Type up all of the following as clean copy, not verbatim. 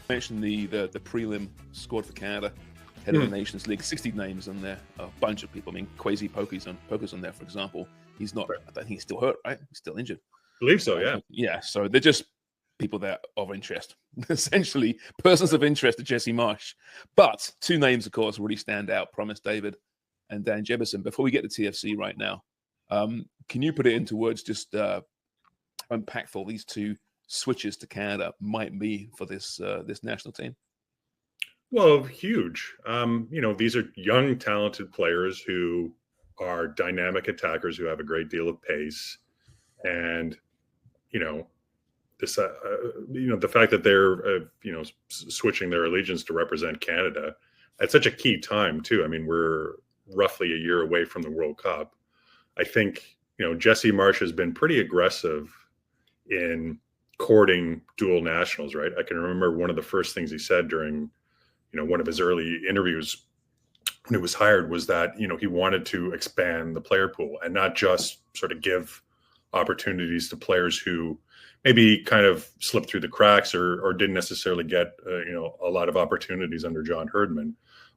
mentioned the prelim squad for Canada, head of the Nations League. 60 names on there, a bunch of people. I mean, Kwesi Poku's on there, for example. He's not. I think he's still hurt, right? He's still injured. I believe so. Yeah. Yeah. So they're just people that are of interest, essentially persons of interest to Jesse Marsh. But two names, of course, really stand out: Promise David and Dan Jebison. Before we get to TFC right now, can you put it into words? Just how impactful these two switches to Canada might be for this national team? Well, huge. These are young, talented players who are dynamic attackers who have a great deal of pace, and this the fact that they're switching their allegiance to represent Canada at such a key time too. I mean, we're roughly a year away from the World Cup. I think Jesse Marsh has been pretty aggressive in courting dual nationals, right? I can remember one of the first things he said during one of his early interviews when he was hired was that he wanted to expand the player pool and not just sort of give opportunities to players who maybe kind of slipped through the cracks or didn't necessarily get a lot of opportunities under John Herdman,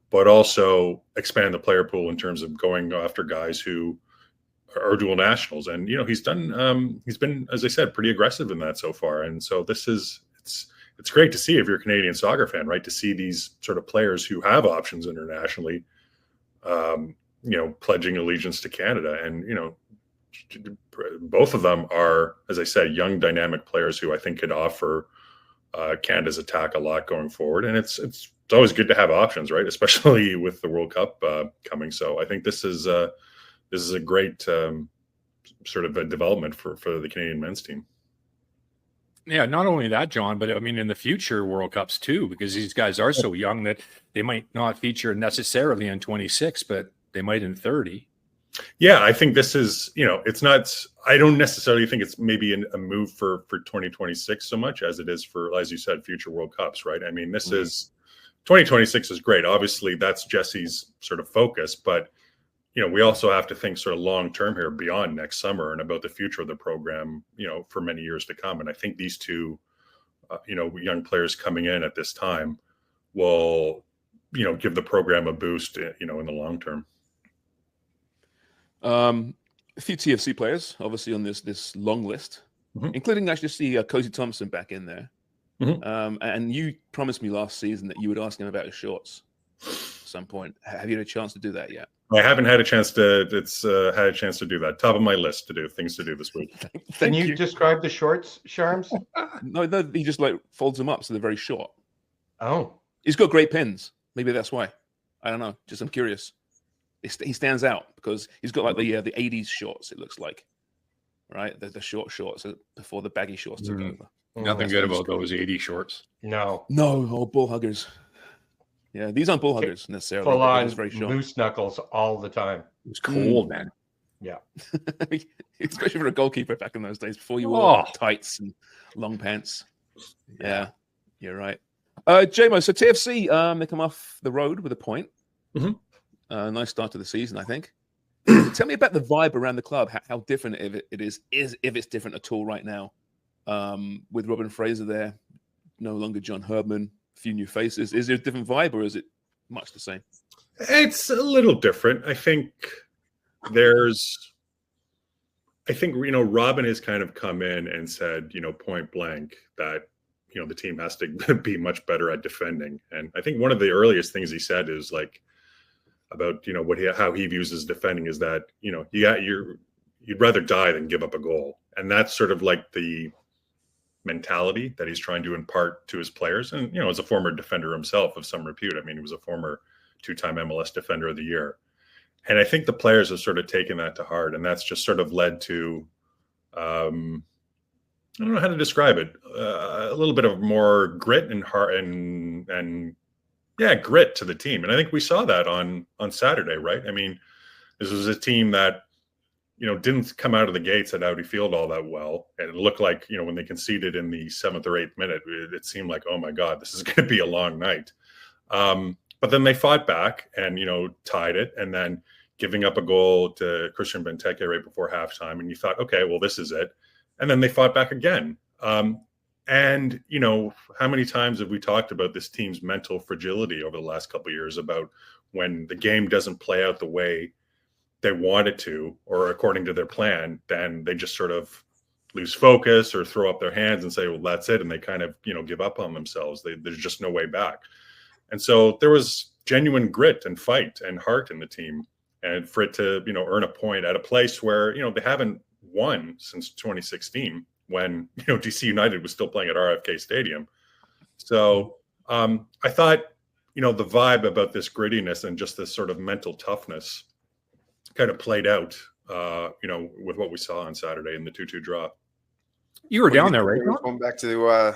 but also expand the player pool in terms of going after guys who are dual nationals. And he's been, as I said, pretty aggressive in that so far. And so it's great to see if you're a Canadian soccer fan, right, to see these sort of players who have options internationally pledging allegiance to Canada. And both of them are, as I said, young, dynamic players who I think could offer Canada's attack a lot going forward. And it's always good to have options, right? Especially with the World Cup coming. So I think this is a great sort of a development for the Canadian men's team. Yeah, not only that, John, but I mean, in the future World Cups too, because these guys are so young that they might not feature necessarily in 26, but they might in 30. Yeah, I think this is, it's not, I don't necessarily think it's maybe a move for 2026 so much as it is for, as you said, future World Cups, right? I mean, this is 2026 is great. Obviously, that's Jesse's sort of focus, but we also have to think sort of long term here beyond next summer and about the future of the program, for many years to come. And I think these two, young players coming in at this time will, give the program a boost, in the long term. A few TFC players, obviously, on this long list, including actually see Cozy Thompson back in there. And you promised me last season that you would ask him about his shorts at some point. Have you had a chance to do that yet? I haven't had a chance to. It's had a chance to do that. Top of my list to do things to do this week. Can you describe the shorts, Sharms? No, he just folds them up so they're very short. Oh, he's got great pins. Maybe that's why. I don't know. Just I'm curious. He stands out because he's got the 80s shorts. It looks like, right? The short shorts before the baggy shorts took over. Nothing good about those 80 shorts. No, all bull huggers. Yeah, these aren't bull huggers necessarily. Full on moose knuckles all the time. It was cold, man. Yeah. Especially for a goalkeeper back in those days before you wore tights and long pants. Yeah, you're right. JMO, so TFC, they come off the road with a point. Nice start to the season, I think. Tell me about the vibe around the club, how different it is if it's different at all right now. With Robin Fraser there, no longer John Herdman, a few new faces. Is there a different vibe or is it much the same? It's a little different. I think Robin has kind of come in and said, point blank that, the team has to be much better at defending. And I think one of the earliest things he said is about, how he views his defending is that, you'd rather die than give up a goal. And that's sort of like the mentality that he's trying to impart to his players. And, as a former defender himself of some repute, I mean, he was a former 2-time MLS Defender of the Year. And I think the players have sort of taken that to heart. And that's just sort of led to, I don't know how to describe it, a little bit of more grit and heart and grit to the team. And I think we saw that on Saturday, right? I mean, this was a team that, didn't come out of the gates at Audi Field all that well. And it looked like, when they conceded in the 7th or 8th minute, it seemed like, oh my God, this is going to be a long night. But then they fought back and, tied it, and then giving up a goal to Christian Benteke right before halftime. And you thought, okay, well, this is it. And then they fought back again. And, you know, how many times have we talked about this team's mental fragility over the last couple of years, about when the game doesn't play out the way they want it to, or according to their plan, then they just sort of lose focus or throw up their hands and say, well, that's it. And they kind of, you know, give up on themselves. There's just no way back. And so there was genuine grit and fight and heart in the team. And for it to, you know, earn a point at a place where, you know, they haven't won since 2016, when, you know, DC United was still playing at RFK Stadium. So I thought, you know, the vibe about this grittiness and just this sort of mental toughness kind of played out, you know, with what we saw on Saturday in the 2-2 draw. You were down there, right? Going back to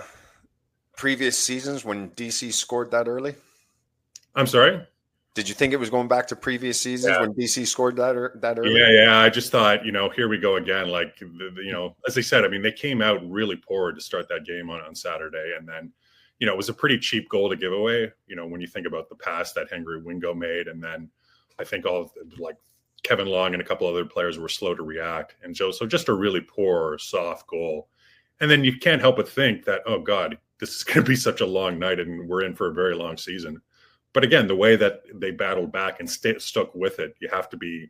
previous seasons when DC scored that early? I'm sorry? Did you think it was going back to previous seasons when DC scored that early? Yeah. I just thought, you know, here we go again. Like, you know, as I said, I mean, they came out really poor to start that game on Saturday. And then, you know, it was a pretty cheap goal to give away, you know, when you think about the pass that Henry Wingo made. And then I think like Kevin Long and a couple other players were slow to react. And so just a really poor, soft goal. And then you can't help but think that, oh, God, this is going to be such a long night and we're in for a very long season. But again, the way that they battled back and stuck with it, you have to be,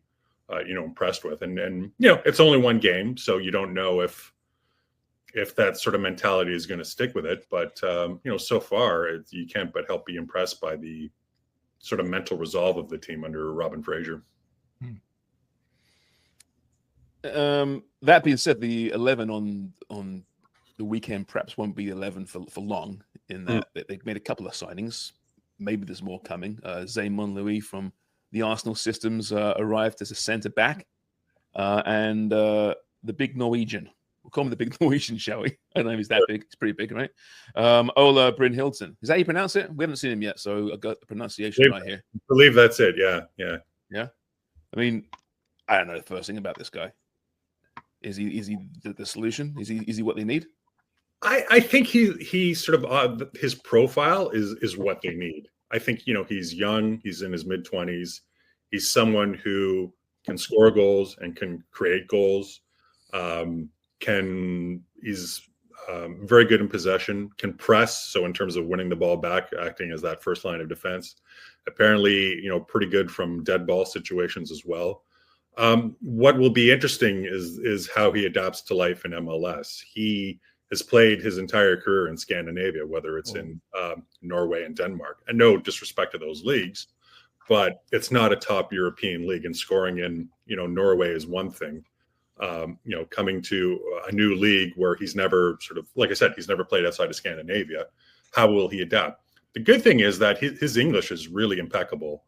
you know, impressed with. And you know, it's only one game, so you don't know if that sort of mentality is going to stick with it. But you know, so far, you can't but help be impressed by the sort of mental resolve of the team under Robin Fraser. That being said, the 11 on the weekend perhaps won't be 11 for long. In that they've made a couple of signings. Maybe there's more coming. Zay Monlouis from the Arsenal systems arrived as a centre back. And the big Norwegian. We'll call him the big Norwegian, shall we? I don't know if he's that big. He's pretty big, right? Ola Brynhildsen. Is that how you pronounce it? We haven't seen him yet, so I got the pronunciation right here. I believe that's it. Yeah. I mean, I don't know the first thing about this guy. Is he the solution? Is he what they need? I think he sort of his profile is what they need. I think, you know, he's young. He's in his mid-20s. He's someone who can score goals and can create goals. He's very good in possession, can press. So in terms of winning the ball back, acting as that first line of defense, apparently, you know, pretty good from dead ball situations as well. What will be interesting is how he adapts to life in MLS. He has played his entire career in Scandinavia, whether it's in Norway and Denmark. And no disrespect to those leagues, but it's not a top European league. And scoring in, you know, Norway is one thing. You know, coming to a new league where he's never sort of, like I said, he's never played outside of Scandinavia. How will he adapt? The good thing is that his English is really impeccable.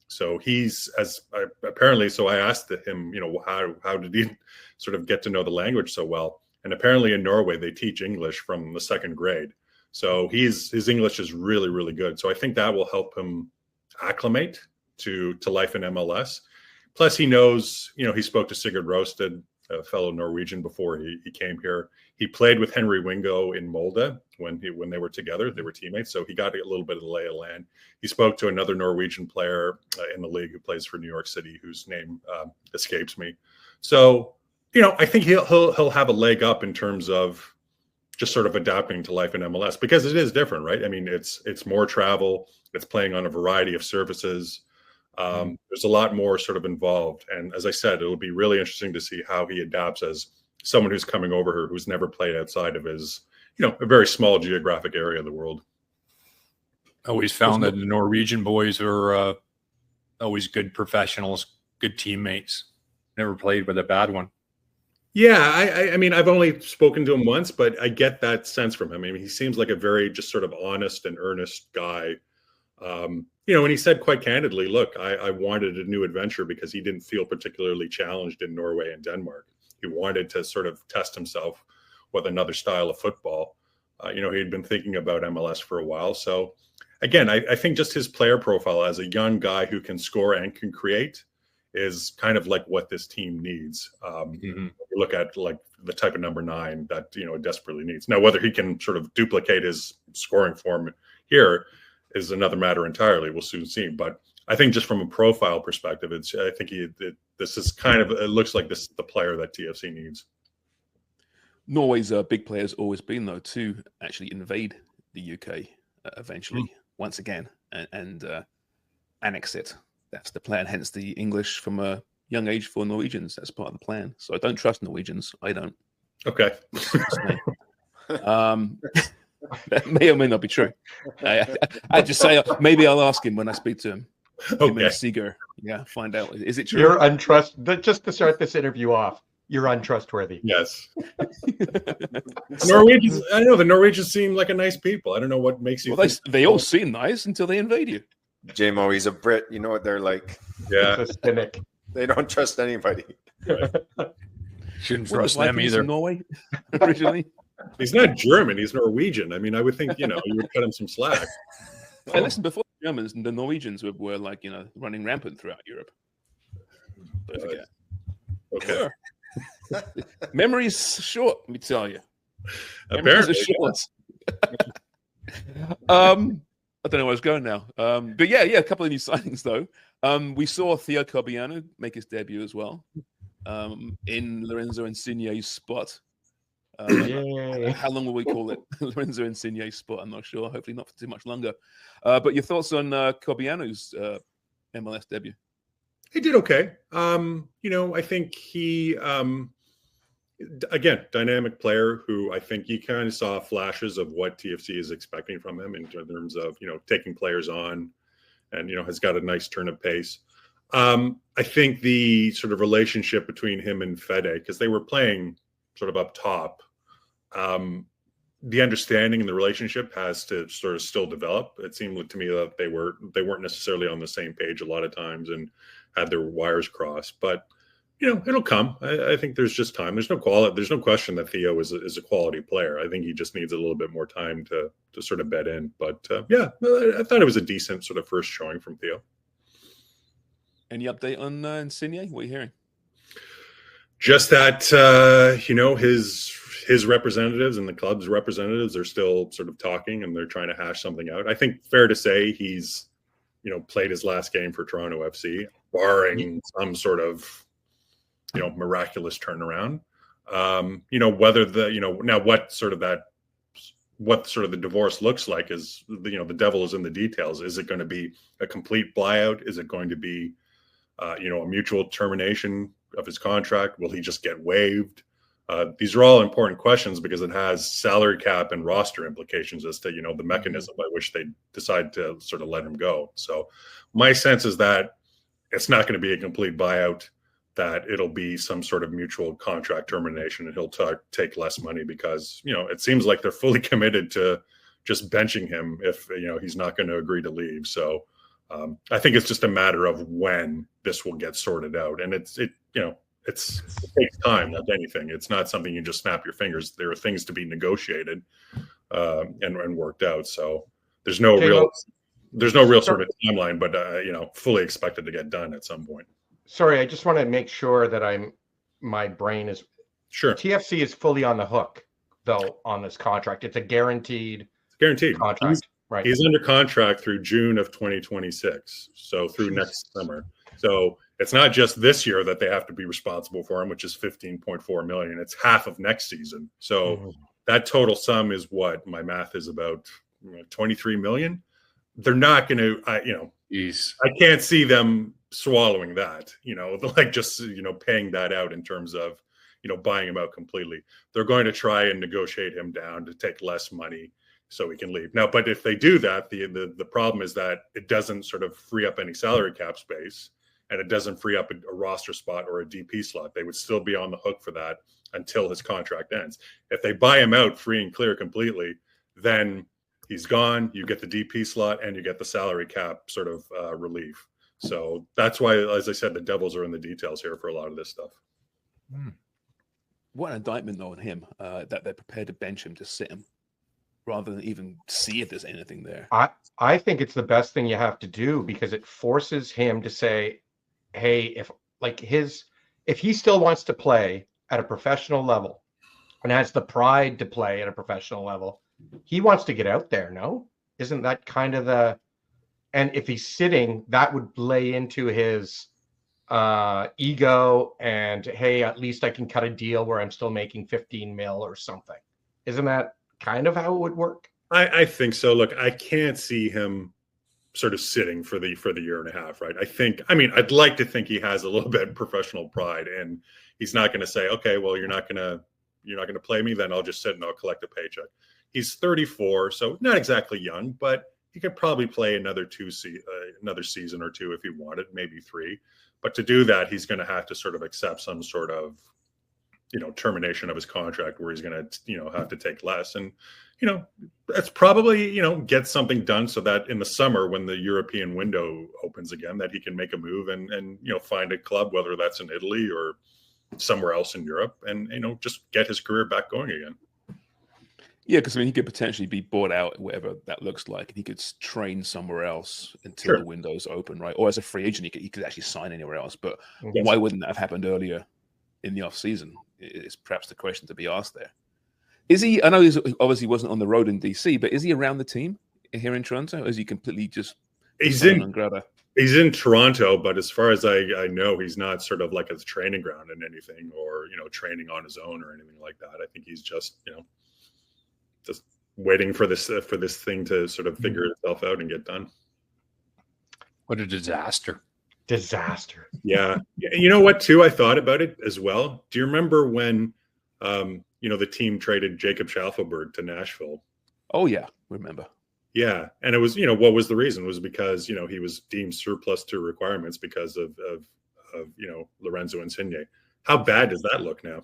So he's so I asked him, you know, how did he sort of get to know the language so well? And apparently in Norway, they teach English from the second grade. So his English is really, really good. So I think that will help him acclimate to life in MLS. Plus, he knows, you know, he spoke to Sigurd Rosted, a fellow Norwegian, before he came here. He played with Henry Wingo in Molde when they were together. They were teammates. So he got a little bit of the lay of the land. He spoke to another Norwegian player in the league who plays for New York City, whose name escapes me. So, you know, I think he'll have a leg up in terms of just sort of adapting to life in MLS, because it is different, right? I mean, it's more travel. It's playing on a variety of surfaces. There's a lot more sort of involved. And as I said, it'll be really interesting to see how he adapts as someone who's coming over here, who's never played outside of his, you know, a very small geographic area of the world. Always found that the Norwegian boys are always good professionals, good teammates. Never played with a bad one. Yeah, I mean, I've only spoken to him once, but I get that sense from him. I mean, he seems like a very just sort of honest and earnest guy. You know, and he said quite candidly, look, I wanted a new adventure because he didn't feel particularly challenged in Norway and Denmark. He wanted to sort of test himself with another style of football. You know, he'd been thinking about MLS for a while. So again, I think just his player profile as a young guy who can score and can create is kind of like what this team needs. You look at like the type of number 9 that, you know, it desperately needs. Now, whether he can sort of duplicate his scoring form here is another matter entirely. We'll soon see. But I think just from a profile perspective, this is kind of, it looks like this is the player that TFC needs. Norway's big player has always been, though, to actually invade the UK eventually, once again, and annex it. That's the plan. Hence the English from a young age for Norwegians. That's part of the plan. So I don't trust Norwegians. I don't. Okay. That may or may not be true. I just say maybe I'll ask him when I speak to him. Okay. Seeger. Yeah, find out. Is it true? You're untrustworthy. Just to start this interview off, you're untrustworthy. Yes. Norwegians. I know the Norwegians seem like a nice people. I don't know what makes you. Well, they all seem nice until they invade you. JMO, he's a Brit. You know what they're like. Yeah. It's a cynic. They don't trust anybody. Right. Shouldn't trust them either. Norway originally. He's not German. He's Norwegian. I mean, I would think you would cut him some slack. And listen, before the Germans, the Norwegians were like running rampant throughout Europe. Don't forget. Okay. Sure. Memory's short, let me tell you. Apparently. I don't know where I was going now. But yeah, a couple of new signings though. We saw Theo Corbiano make his debut as well in Lorenzo Insigne's spot. How long will we call it? Lorenzo Insigne's spot? I'm not sure. Hopefully not for too much longer. But your thoughts on Corbiano's MLS debut? He did okay. I think he, again, dynamic player who I think you kind of saw flashes of what TFC is expecting from him in terms of, taking players on and, has got a nice turn of pace. I think the sort of relationship between him and Fede, because they were playing sort of up top, the understanding and the relationship has to sort of still develop. It seemed to me that they weren't necessarily on the same page a lot of times and had their wires crossed, but it'll come. I think there's just time. There's no question that Theo is a quality player. I think he just needs a little bit more time to sort of bed in. But I thought it was a decent sort of first showing from Theo. Any update on Insigne? What are you hearing? Just that his representatives and the club's representatives are still sort of talking and they're trying to hash something out. I think fair to say he's played his last game for Toronto FC, barring some sort of miraculous turnaround. Whether now what sort of the divorce looks like is the devil is in the details. Is it going to be a complete buyout? Is it going to be a mutual termination of his contract? Will he just get waived? These are all important questions because it has salary cap and roster implications as to the mechanism by which they decide to sort of let him go. So my sense is that it's not going to be a complete buyout, that it'll be some sort of mutual contract termination and he'll take less money because it seems like they're fully committed to just benching him if he's not going to agree to leave. So I think it's just a matter of when this will get sorted out, and it takes time, like anything. It's not something you just snap your fingers. There are things to be negotiated and worked out. So there's no real sort of timeline, but fully expected to get done at some point. Sorry, I just want to make sure that my brain is sure. TFC is fully on the hook though on this contract. It's a guaranteed contract. Right. He's under contract through June of 2026, so through next summer. So it's not just this year that they have to be responsible for him, which is $15.4 million. It's half of next season. So that total sum is what my math is about $23 million. They're not going to, I can't see them swallowing that, like just, paying that out in terms of, buying him out completely. They're going to try and negotiate him down to take less money so he can leave. Now, but if they do that, the problem is that it doesn't sort of free up any salary cap space, and it doesn't free up a roster spot or a DP slot. They would still be on the hook for that until his contract ends. If they buy him out free and clear completely, then he's gone. You get the DP slot and you get the salary cap sort of relief. So that's why, as I said, the devils are in the details here for a lot of this stuff. What an indictment, though, on him, that they're prepared to bench him to sit him rather than even see if there's anything there. I think it's the best thing you have to do because it forces him to say, hey, if he still wants to play at a professional level and has the pride to play at a professional level, he wants to get out there, no? Isn't that kind of and if he's sitting, that would play into his ego and, hey, at least I can cut a deal where I'm still making 15 mil or something. Isn't that kind of how it would work? I think so. Look, I can't see him sort of sitting for the year and a half, right? I mean, I'd like to think he has a little bit of professional pride, and he's not going to say, okay, well, you're not going to play me, then I'll just sit and I'll collect a paycheck. He's 34, so not exactly young, but he could probably play another season or two if he wanted, maybe 3. But to do that, he's going to have to sort of accept some sort of, termination of his contract where he's going to, have to take less. And, that's probably, get something done so that in the summer when the European window opens again, that he can make a move and find a club, whether that's in Italy or somewhere else in Europe, and, just get his career back going again. Yeah, because he could potentially be bought out, whatever that looks like, and he could train somewhere else until the window's open, right? Or as a free agent, he could actually sign anywhere else. But why wouldn't that have happened earlier in the off season? Is perhaps the question to be asked there. Is he? I know he obviously wasn't on the road in DC, but is he around the team here in Toronto? Or is he completely just? He's in Toronto, but as far as I know, he's not sort of like a training ground in anything, or training on his own or anything like that. I think he's just just waiting for this thing to sort of figure itself out and get done. What a disaster. Yeah. You know what, too? I thought about it as well. Do you remember when, the team traded Jacob Schaffelberg to Nashville? Oh, yeah. Remember. Yeah. And it was, what was the reason? It was because, he was deemed surplus to requirements because of Lorenzo Insigne. How bad does that look now?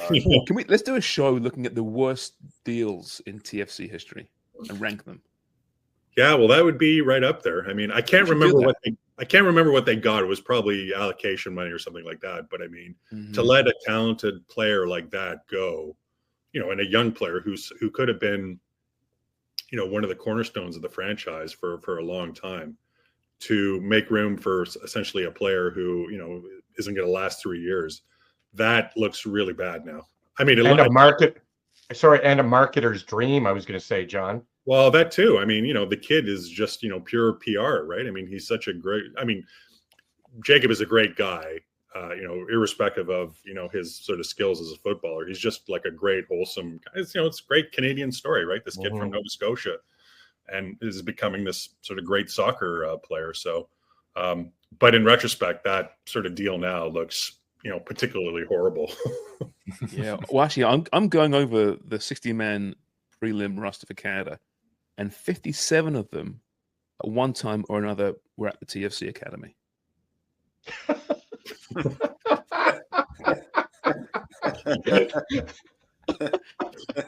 Let's do a show looking at the worst deals in TFC history and rank them? Yeah, well, that would be right up there. I mean, I can't remember what they got. It was probably allocation money or something like that. But I mean, to let a talented player like that go, and a young player who could have been, one of the cornerstones of the franchise for a long time, to make room for essentially a player who isn't going to last 3 years, that looks really bad now. I mean, and a marketer's dream. I was going to say, John. Well, that too. I mean, the kid is just, pure PR, right? I mean, he's such a great, Jacob is a great guy, irrespective of, his sort of skills as a footballer. He's just like a great, wholesome guy. It's a great Canadian story, right? This kid from Nova Scotia and is becoming this sort of great soccer player. So, but in retrospect, that sort of deal now looks, particularly horrible. Yeah. Well, actually, I'm going over the 60-man prelim roster for Canada, and 57 of them at one time or another were at the TFC Academy.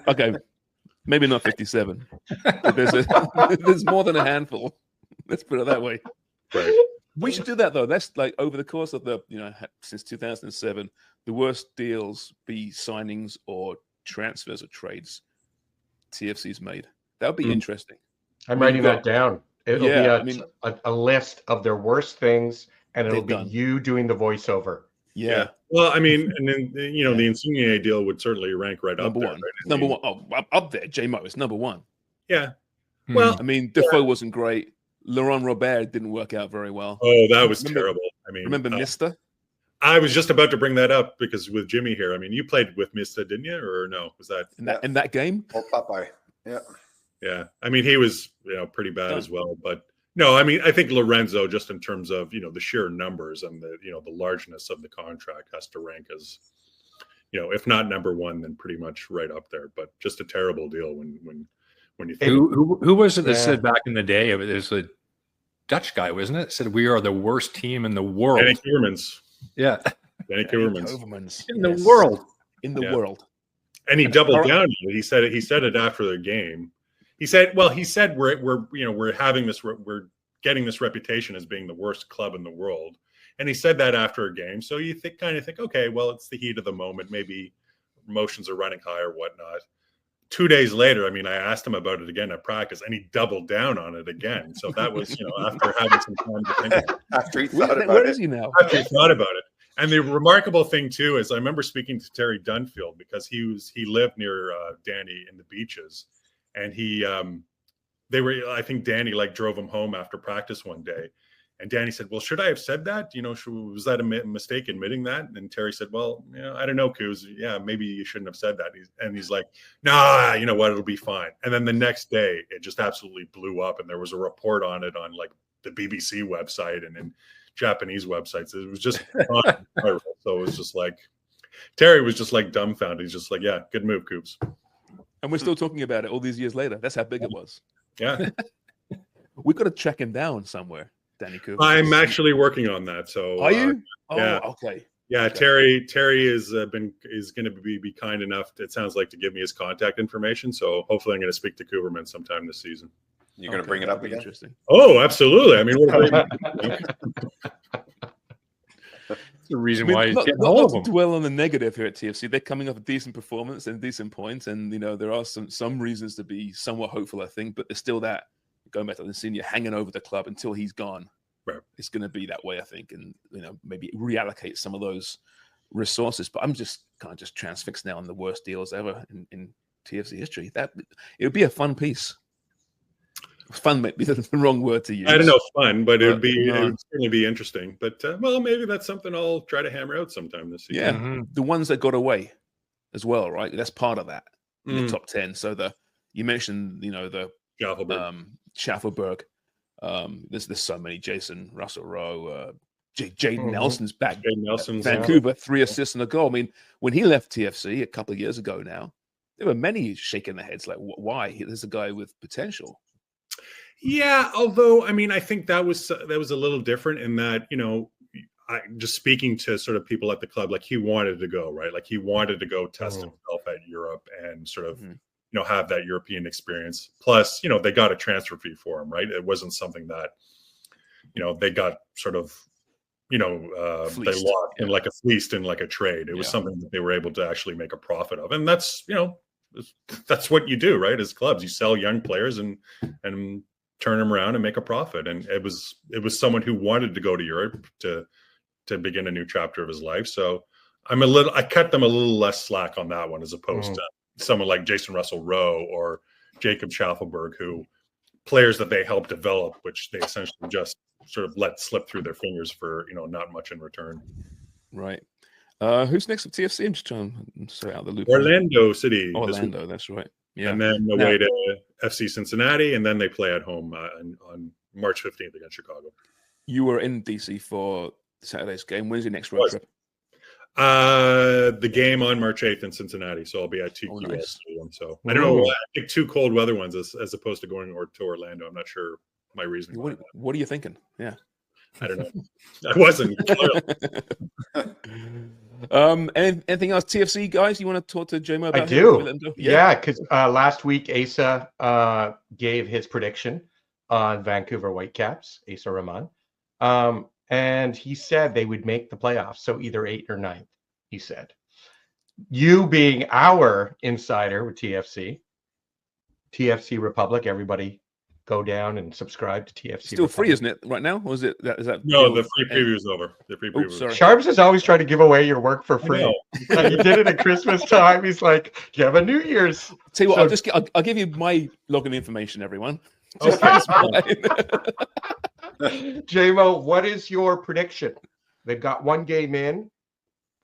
Okay, maybe not 57. But there's more than a handful. Let's put it that way. Right. We should do that though. That's like over the course of the since 2007, the worst deals be signings or transfers or trades TFC's made. That would be interesting. I'm writing that down. It'll be a list of their worst things, and it'll be you doing the voiceover. Yeah. Well, I mean, and then the Insigne deal would certainly rank right up there. Right? Number one. Oh, up there. J-Mo is number one. Yeah. Well, I mean, Defoe wasn't great. Laurent Robert didn't work out very well. Oh, that was terrible. I mean, remember Mister? I was just about to bring that up because with Jimmy here, I mean, you played with Mister, didn't you? Or no? Was that in that game? Oh, Popeye. Yeah. Yeah. I mean, he was pretty bad as well. But no, I mean, I think Lorenzo, just in terms of the sheer numbers and the the largeness of the contract, has to rank as if not number one, then pretty much right up there. But just a terrible deal when you think who was it that said back in the day? It was a Dutch guy, wasn't it? Said we are the worst team in the world. Danny Koevermans. Yeah, Danny Koevermans in the world. In the world. And he doubled down. He said it after the game. He said we're having this, we're getting this reputation as being the worst club in the world. And he said that after a game. So you kind of think, okay, well, it's the heat of the moment. Maybe emotions are running high or whatnot. 2 days later, I mean, I asked him about it again at practice, and he doubled down on it again. So that was, after having some time to think about it. After he thought about it. Where is he now? After he thought about it. And the remarkable thing, too, is I remember speaking to Terry Dunfield because he lived near Danny in the beaches. And I think Danny drove him home after practice one day. And Danny said, well, should I have said that? Was that a mistake admitting that? And Terry said, well, I don't know, Coos. Yeah, maybe you shouldn't have said that. He's like, nah, you know what? It'll be fine. And then the next day, it just absolutely blew up. And there was a report on it on like the BBC website and in Japanese websites. It was just viral. So it was just like, Terry was just like dumbfounded. He's just like, yeah, good move, Coops. And we're still talking about it all these years later. That's how big it was. Yeah. We've got to track him down somewhere, Danny Cooper. I'm actually working on that. So are you? Yeah. Okay. Yeah, okay. Terry is going to be kind enough, it sounds like, to give me his contact information. So hopefully I'm going to speak to Cooperman sometime this season. You're going to bring it up again? Interesting. Oh, absolutely. I mean, what a great That's the reason why he's getting not all of to them. dwell on the negative here at TFC. They're coming off a decent performance and decent points, and there are some reasons to be somewhat hopeful, I think. But there's still that going back to the senior hanging over the club until he's gone. Right. It's going to be that way, I think, and maybe reallocate some of those resources. But I'm just kind of just transfixed now on the worst deals ever in TFC history. That it would be a fun piece. Fun might be the wrong word to use. I don't know, fun, but it would no. certainly be interesting. But well, maybe that's something I'll try to hammer out sometime this season. Yeah, the ones that got away as well, right? That's part of that in the top 10. So you mentioned, the Schaffelberg. There's so many. Jason Russell Rowe, Jaden Nelson's back. Jaden Nelson's Vancouver, 3 assists and a goal. I mean, when he left TFC a couple of years ago now, there were many shaking their heads like, why? There's a guy with potential. Yeah, although I mean, I think that was a little different in that, I just speaking to sort of people at the club, like he wanted to go, right? Like he wanted to go test himself at Europe and sort of, have that European experience. Plus, they got a transfer fee for him, right? It wasn't something that, they got sort of, they lost in like a fleeced in like a trade. It was something that they were able to actually make a profit of. And that's, that's what you do, right? As clubs, you sell young players and turn them around and make a profit. And it was someone who wanted to go to Europe to begin a new chapter of his life. So I cut them a little less slack on that one as opposed to someone like Jason Russell Rowe or Jacob Schaffelberg, who players that they helped develop, which they essentially just sort of let slip through their fingers for, not much in return. Right. Who's next at TFC? I'm just trying to stay out of the loop. Orlando City. Orlando, that's right. Yeah. And then away to FC Cincinnati, and then they play at home on March 15th against Chicago. You were in DC for Saturday's game. When's your next road trip? The game on March 8th in Cincinnati, so I'll be at TQS. Nice. So I don't know. I think 2 cold weather ones as opposed to going to Orlando. I'm not sure my reasoning. What are you thinking? Yeah, I don't know. I wasn't. Anything else, TFC guys? You want to talk to JMO about? I do. Yeah, because last week Asa gave his prediction on Vancouver Whitecaps. Asa Rahman. And he said they would make the playoffs, so either 8th or 9th, he said. You being our insider with TFC Republic, everybody go down and subscribe to TFC. Still Republic. Free, isn't it, right now? Or is that No, the free preview is over. The free preview. Sorry. Sharps is always trying to give away your work for free. He did it at Christmas time. He's like, do you have a New Year's? Tell you what, I'll give you my login information, everyone. JMO, what is your prediction? They've got 1 game in.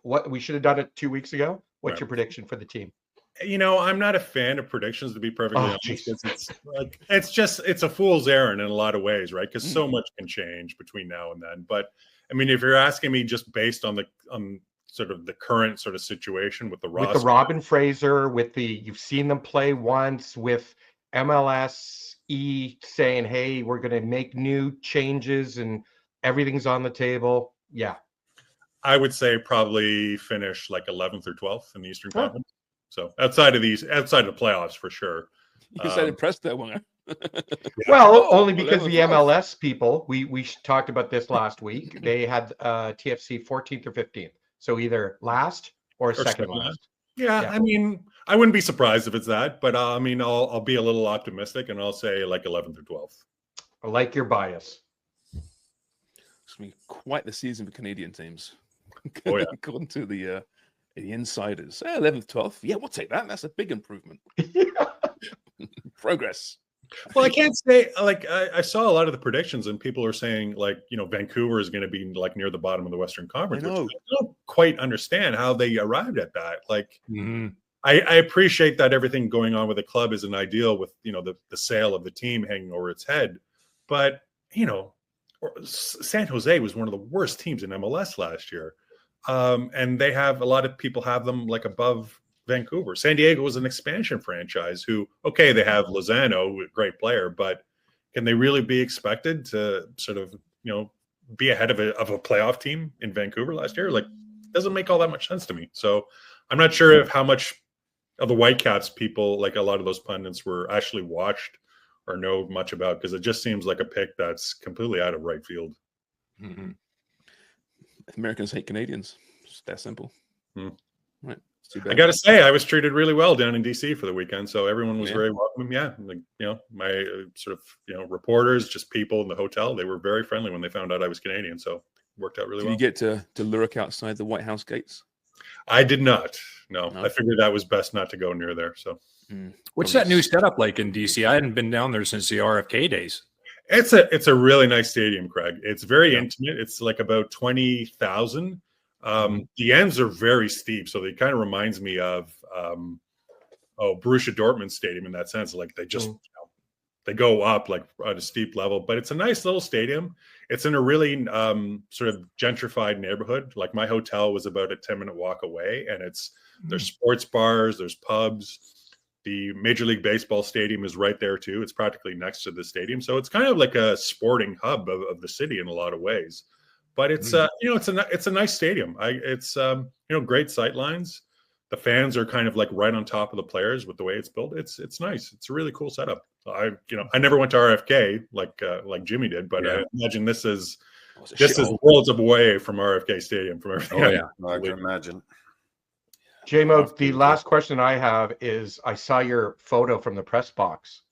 What we should have done it 2 weeks ago. What's your prediction for the team? I'm not a fan of predictions, to be perfectly honest. It's a fool's errand in a lot of ways, right? Because so much can change between now and then. But I mean, if you're asking me just based on sort of the current sort of situation with the roster, with the Robin Fraser, you've seen them play once with MLS. Saying, hey, we're going to make new changes and everything's on the table. Yeah. I would say probably finish like 11th or 12th in the Eastern Conference. So outside of the playoffs for sure. You said impressed that one. Well, only because the MLS people, we talked about this last week. They had TFC 14th or 15th. So either last or second last. Yeah, I mean, I wouldn't be surprised if it's that, but I mean, I'll be a little optimistic and I'll say like 11th or 12th. I like your bias. It's going to be quite the season for Canadian teams. Oh, yeah. According to the insiders. 11th, 12th. Yeah, we'll take that. That's a big improvement. Progress. Well, I can't say like I saw a lot of the predictions, and people are saying like Vancouver is going to be like near the bottom of the Western Conference. Which I don't quite understand how they arrived at that. Like, I appreciate that everything going on with the club isn't ideal with the sale of the team hanging over its head, but San Jose was one of the worst teams in MLS last year, and they have a lot of people have them like above Vancouver. San Diego was an expansion franchise who, okay, they have Lozano, a great player, but can they really be expected to sort of, be ahead of a playoff team in Vancouver last year? Like, it doesn't make all that much sense to me. So I'm not sure if how much of the Whitecaps people, like a lot of those pundits, were actually watched or know much about, because it just seems like a pick that's completely out of right field. Mm-hmm. Americans hate Canadians. It's that simple. Right. I got to say, I was treated really well down in DC for the weekend, so everyone was very welcoming. Yeah, like my sort of reporters, just people in the hotel, they were very friendly when they found out I was Canadian, so it worked out really well. Did you get to lurk outside the White House gates? I did not. No, I figured that was best not to go near there. So, what's that new setup like in DC? I hadn't been down there since the RFK days. It's a really nice stadium, Craig. It's very intimate. It's like about 20,000. The ends are very steep, so it kind of reminds me of Borussia Dortmund Stadium in that sense. Like they just they go up like at a steep level, but it's a nice little stadium. It's in a really sort of gentrified neighborhood. Like my hotel was about a 10-minute walk away, and there's sports bars, there's pubs. The Major League Baseball stadium is right there too. It's practically next to the stadium, so it's kind of like a sporting hub of the city in a lot of ways. But it's it's a nice stadium. It's great sight lines. The fans are kind of like right on top of the players with the way it's built. It's nice. It's a really cool setup. I never went to RFK like Jimmy did, but I imagine this is worlds away from RFK Stadium from everything. I can imagine. J-Mo, the last question I have is, I saw your photo from the press box.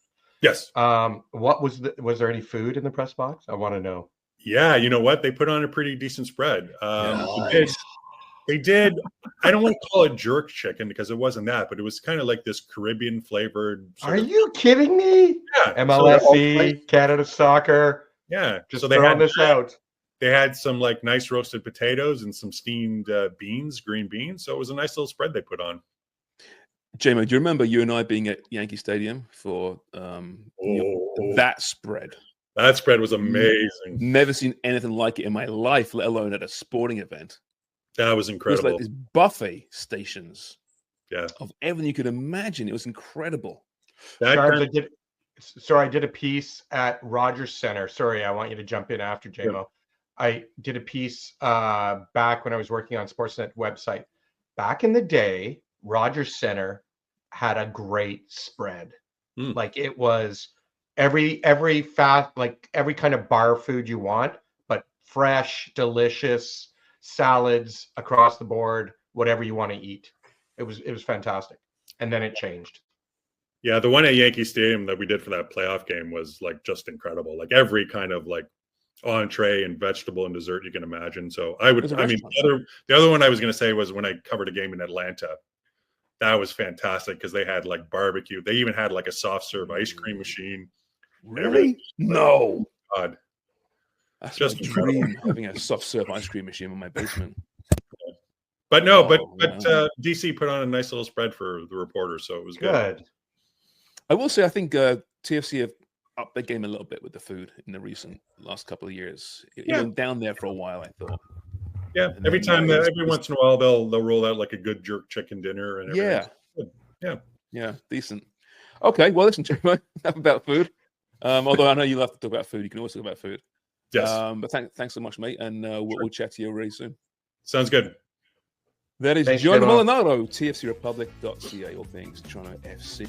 Yes. What was there any food in the press box? I want to know. Yeah, you know what? They put on a pretty decent spread. They did. I don't want to call it jerk chicken because it wasn't that, but it was kind of like this Caribbean flavored. Are you kidding me? Yeah. MLSE, Canada Soccer. Yeah. Just throwing this out. They had some like nice roasted potatoes and some steamed green beans. So it was a nice little spread they put on. J-Mo, do you remember you and I being at Yankee Stadium for that spread? That spread was amazing. Never seen anything like it in my life, let alone at a sporting event. That was incredible. It was like these buffet stations of everything you could imagine. It was incredible. I did a piece at Rogers Center. Sorry, I want you to jump in after, J-Mo. Yeah. I did a piece back when I was working on Sportsnet website. Back in the day, Rogers Center had a great spread. Like it was every kind of bar food you want, but fresh, delicious salads across the board, whatever you want to eat. It was fantastic. And then it changed. Yeah, the one at Yankee Stadium that we did for that playoff game was like just incredible. Like every kind of like entree and vegetable and dessert you can imagine. So the other one I was going to say was when I covered a game in Atlanta. That was fantastic because they had like barbecue. They even had like a soft serve ice cream machine. Really? No. God. That's just my dream, having a soft serve ice cream machine in my basement. But DC put on a nice little spread for the reporters, so it was good. I will say, I think TFC have upped their game a little bit with the food in the last couple of years. It went down there for a while, I thought. Yeah, every once in a while they'll roll out like a good jerk chicken dinner and yeah, decent. Okay, well listen, Jeremy, enough about food. Although I know you love to talk about food, you can always talk about food. Yes. But thanks so much, mate, and we'll chat to you really soon. Sounds good. That is John Molinaro, TFCRepublic.ca, all things Toronto FC.